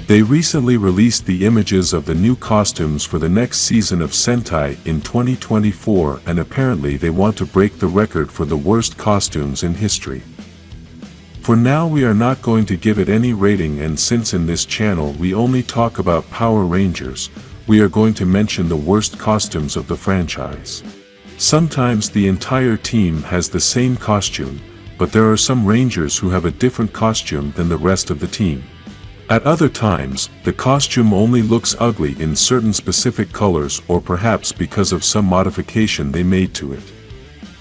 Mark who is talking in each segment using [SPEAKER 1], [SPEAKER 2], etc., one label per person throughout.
[SPEAKER 1] They recently released the images of the new costumes for the next season of Sentai in 2024, and apparently they want to break the record for the worst costumes in history. For now we are not going to give it any rating, and since in this channel we only talk about Power Rangers, we are going to mention the worst costumes of the franchise. Sometimes the entire team has the same costume, but there are some Rangers who have a different costume than the rest of the team. At other times, the costume only looks ugly in certain specific colors, or perhaps because of some modification they made to it.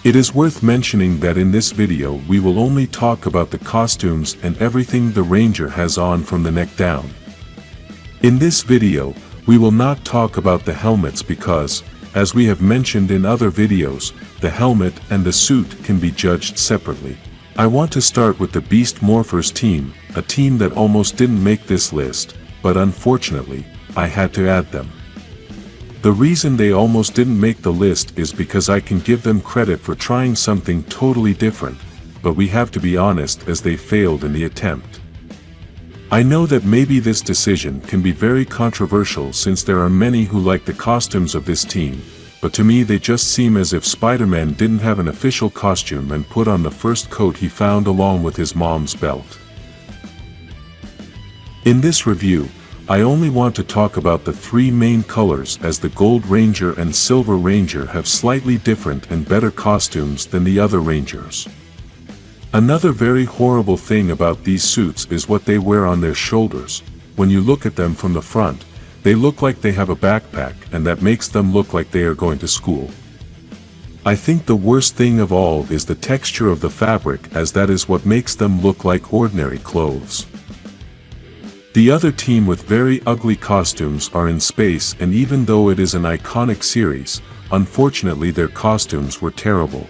[SPEAKER 1] It is worth mentioning that in this video we will only talk about the costumes and everything the Ranger has on from the neck down. In this video, we will not talk about the helmets because, as we have mentioned in other videos, the helmet and the suit can be judged separately. I want to start with the Beast Morphers team, a team that almost didn't make this list, but unfortunately, I had to add them. The reason they almost didn't make the list is because I can give them credit for trying something totally different, but we have to be honest, as they failed in the attempt. I know that maybe this decision can be very controversial since there are many who like the costumes of this team, but to me they just seem as if Spider-Man didn't have an official costume and put on the first coat he found along with his mom's belt. In this review, I only want to talk about the three main colors, as the Gold Ranger and Silver Ranger have slightly different and better costumes than the other Rangers. Another very horrible thing about these suits is what they wear on their shoulders. When you look at them from the front, they look like they have a backpack, and that makes them look like they are going to school. I think the worst thing of all is the texture of the fabric, as that is what makes them look like ordinary clothes. The other team with very ugly costumes are in space, and even though it is an iconic series, unfortunately their costumes were terrible.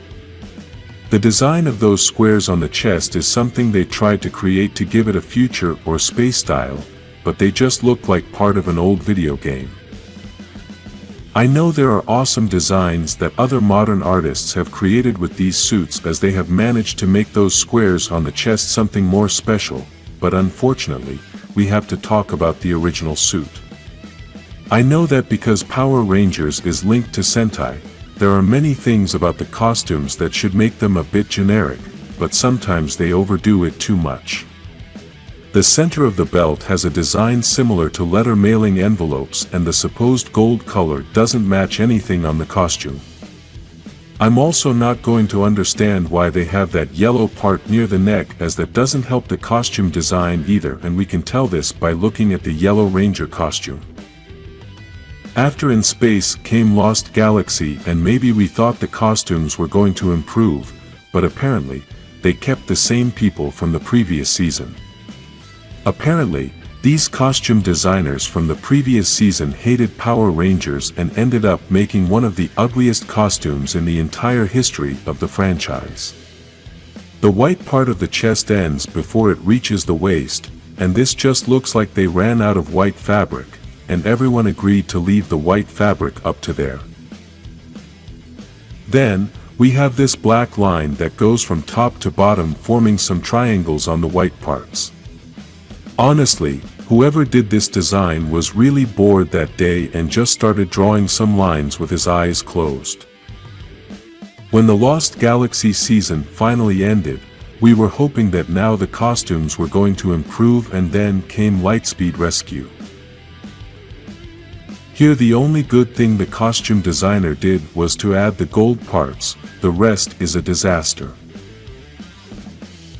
[SPEAKER 1] The design of those squares on the chest is something they tried to create to give it a future or space style, but they just look like part of an old video game. I know there are awesome designs that other modern artists have created with these suits, as they have managed to make those squares on the chest something more special, but unfortunately, we have to talk about the original suit. I know that because Power Rangers is linked to Sentai, there are many things about the costumes that should make them a bit generic, but sometimes they overdo it too much. The center of the belt has a design similar to letter mailing envelopes, and the supposed gold color doesn't match anything on the costume. I'm also not going to understand why they have that yellow part near the neck, as that doesn't help the costume design either, and we can tell this by looking at the Yellow Ranger costume. After In Space came Lost Galaxy, and maybe we thought the costumes were going to improve, but apparently, they kept the same people from the previous season. Apparently, these costume designers from the previous season hated Power Rangers and ended up making one of the ugliest costumes in the entire history of the franchise. The white part of the chest ends before it reaches the waist, and this just looks like they ran out of white fabric, and everyone agreed to leave the white fabric up to there. Then, we have this black line that goes from top to bottom, forming some triangles on the white parts. Honestly, whoever did this design was really bored that day and just started drawing some lines with his eyes closed. When the Lost Galaxy season finally ended, we were hoping that now the costumes were going to improve, and then came Lightspeed Rescue. Here the only good thing the costume designer did was to add the gold parts, the rest is a disaster.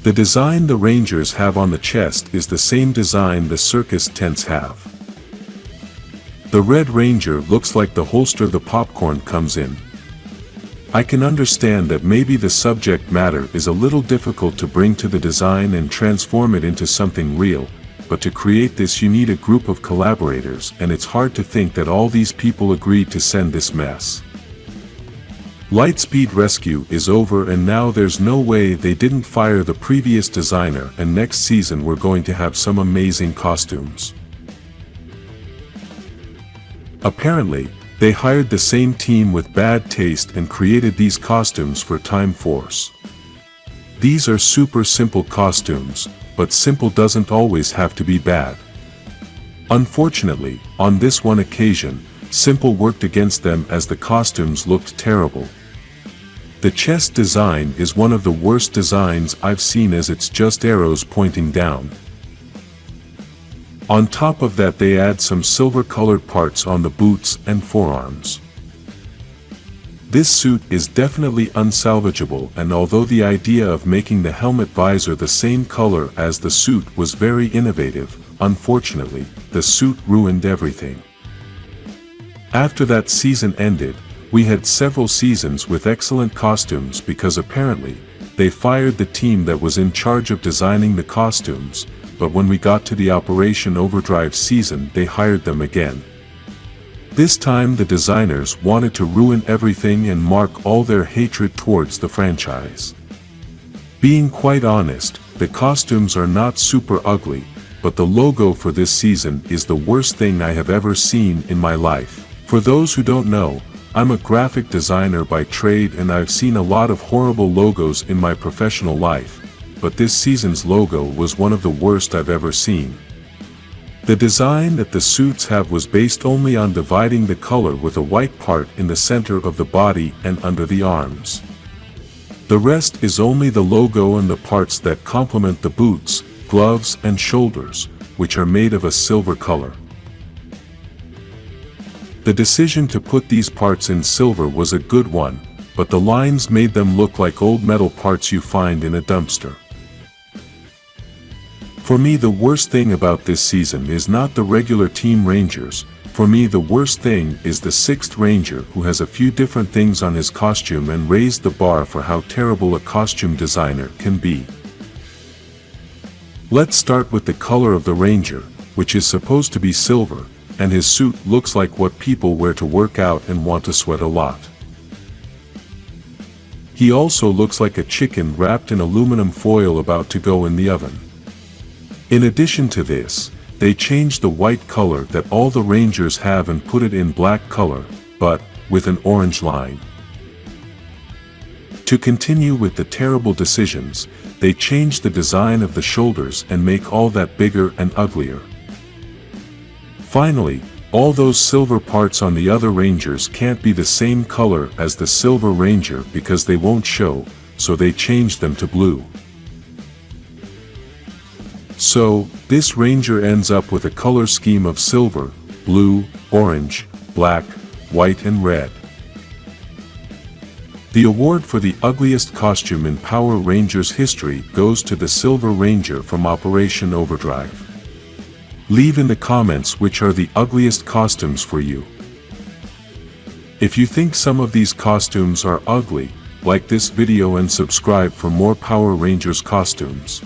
[SPEAKER 1] The design the Rangers have on the chest is the same design the circus tents have. The Red Ranger looks like the holster the popcorn comes in. I can understand that maybe the subject matter is a little difficult to bring to the design and transform it into something real, but to create this you need a group of collaborators, and it's hard to think that all these people agreed to send this mess. Lightspeed Rescue is over, and now there's no way they didn't fire the previous designer, and next season we're going to have some amazing costumes. Apparently, they hired the same team with bad taste and created these costumes for Time Force. These are super simple costumes, but simple doesn't always have to be bad. Unfortunately, on this one occasion, simple worked against them as the costumes looked terrible. The chest design is one of the worst designs I've seen, as it's just arrows pointing down. On top of that, they add some silver-colored parts on the boots and forearms. This suit is definitely unsalvageable, and although the idea of making the helmet visor the same color as the suit was very innovative, unfortunately, the suit ruined everything. After that season ended, we had several seasons with excellent costumes because apparently, they fired the team that was in charge of designing the costumes, but when we got to the Operation Overdrive season, they hired them again. This time the designers wanted to ruin everything and mark all their hatred towards the franchise. Being quite honest, the costumes are not super ugly, but the logo for this season is the worst thing I have ever seen in my life. For those who don't know, I'm a graphic designer by trade, and I've seen a lot of horrible logos in my professional life, but this season's logo was one of the worst I've ever seen. The design that the suits have was based only on dividing the color with a white part in the center of the body and under the arms. The rest is only the logo and the parts that complement the boots, gloves and shoulders, which are made of a silver color. The decision to put these parts in silver was a good one, but the lines made them look like old metal parts you find in a dumpster. For me, the worst thing about this season is not the regular Team Rangers. For me, the worst thing is the 6th Ranger, who has a few different things on his costume and raised the bar for how terrible a costume designer can be. Let's start with the color of the Ranger, which is supposed to be silver, and his suit looks like what people wear to work out and want to sweat a lot. He also looks like a chicken wrapped in aluminum foil about to go in the oven. In addition to this, they changed the white color that all the Rangers have and put it in black color, but with an orange line. To continue with the terrible decisions, they changed the design of the shoulders and make all that bigger and uglier. Finally, all those silver parts on the other Rangers can't be the same color as the Silver Ranger because they won't show, so they changed them to blue. So, this Ranger ends up with a color scheme of silver, blue, orange, black, white and red. The award for the ugliest costume in Power Rangers history goes to the Silver Ranger from Operation Overdrive. Leave in the comments which are the ugliest costumes for you. If you think some of these costumes are ugly, like this video and subscribe for more Power Rangers costumes.